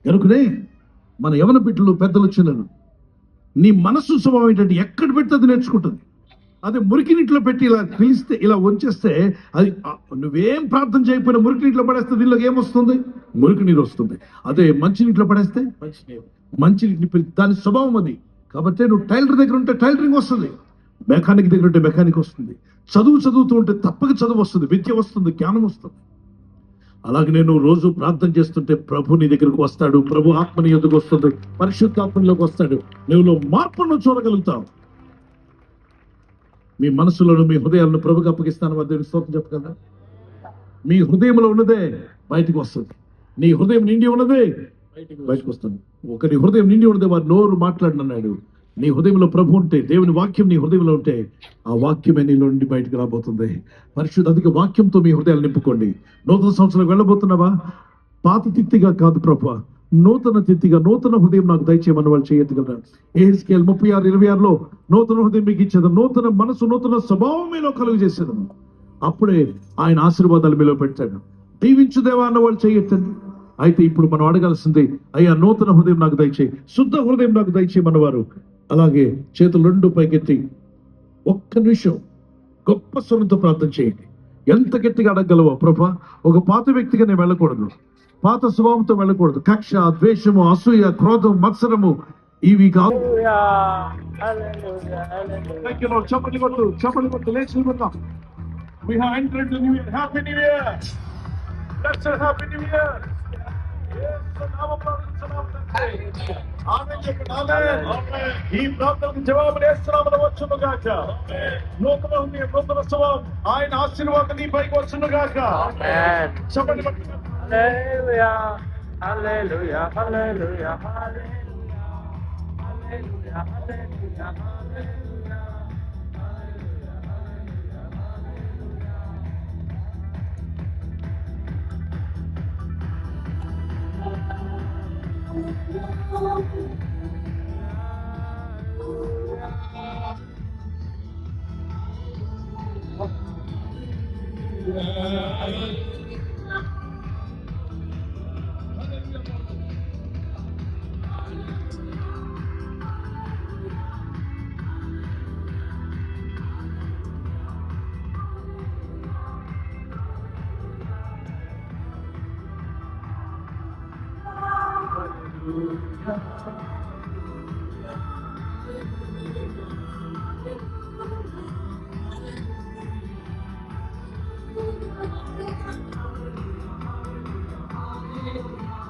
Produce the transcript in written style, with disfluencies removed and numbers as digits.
కనుకనే మన యవన బిడ్డలు పెద్దలు చిన్నలు నీ మనస్సు స్వభావం ఏంటంటే ఎక్కడ పెడితే అది నేర్చుకుంటుంది. అదే మురికి నీటిలో పెట్టి ఇలా పిలిస్తే ఇలా వంచేస్తే అది నువ్వేం ప్రార్థన చేయకపోయినా మురికి నీటిలో పడేస్తే దీనిలోకి ఏమొస్తుంది? మురికి నీరు వస్తుంది. అదే మంచి నీటిలో పడేస్తే మంచి నీటిని దాని స్వభావం అది. కాబట్టి నువ్వు టైలర్ దగ్గర ఉంటే టైలరింగ్ వస్తుంది, మెకానిక్ దగ్గర ఉంటే మెకానిక్ వస్తుంది, చదువుతూ ఉంటే తప్పక చదువు వస్తుంది, విద్య వస్తుంది, జ్ఞానం వస్తుంది. అలాగే నేను రోజు ప్రార్థన చేస్తుంటే ప్రభు నీ దగ్గరకు వస్తాడు, ప్రభు ఆత్మని ఎదుగు వస్తుంది, పరిశుద్ధాత్మలోకి వస్తాడు, నువ్వులో మార్పును చూడగలుగుతావు. మీ మనసులను మీ హృదయాలను ప్రభుకి అప్పగిస్తాను. దేవుని స్తోత్రం చెప్పగలరా? మీ హృదయంలో ఉన్నదే బయటకు వస్తుంది. నీ హృదయం నిండి ఉన్నదే బయటకు వస్తుంది. ఒకరి హృదయం నిండి ఉన్నదే వారు నోరు మాట్లాడినన్నాడు. నీ హృదయంలో ప్రభు ఉంటే, దేవుని వాక్యం నీ హృదయంలో ఉంటే, ఆ వాక్యమే నీలో నుండి బయటకు రాబోతుంది. పరిశుద్ధ వాక్యంతో మీ హృదయాలు నింపుకోండి. నూతన సంవత్సరం వెళ్ళబోతున్నావా? పాత తిత్తిగా కాదు ప్రభు, నూతన తిత్తిగా నూతన హృదయం నాకు దయచేయమని వాళ్ళు చేయగలరా? ఎహెజ్కేలు 36:26 నూతన హృదయం మీకు ఇచ్చేది, నూతన మనసు నూతన స్వభావం మీలో కలుగు చేసేది. అప్పుడే ఆయన ఆశీర్వాదాలు మీలో పెట్టాడు. దీవించుదేవా అన్న వాళ్ళు చేయొచ్చండి. అయితే ఇప్పుడు మనం అడగాల్సింది, అయ్యా నూతన హృదయం నాకు దయచేయి, శుద్ధ హృదయం నాకు దయచేయమన్నవారు అలాగే చేతులు రెండు పైకెత్తి ఒక్క నిమిషం గొప్ప స్వరంతో ప్రార్థన చేయండి. ఎంత గట్టిగా అడగలవో, ప్రభా ఒక పాత వ్యక్తిగా నేను వెళ్ళకూడదు, పాత స్వభావంతో వెళ్ళకూడదు, కక్ష, ద్వేషము, అసూయ, క్రోధం, మత్సరము ఇవి కాదు. చప్పటి కొట్టు లేచి నిలబడదాం. We have entered the new year. Happy New Year. Let's say Happy New Year. ఈ ప్రార్థనకు జవాబులు యేసునామములో వచ్చును గాక. నూతన హృదయం, నూతన స్వభావం, ఆయన ఆశీర్వాదం నీ పైకి వచ్చును గాక. చెప్పండి. హల్లెలూయా హల్లెలూయా హల్లెలూయా హల్లెలూయా హల్లెలూయా హల్లెలూయా.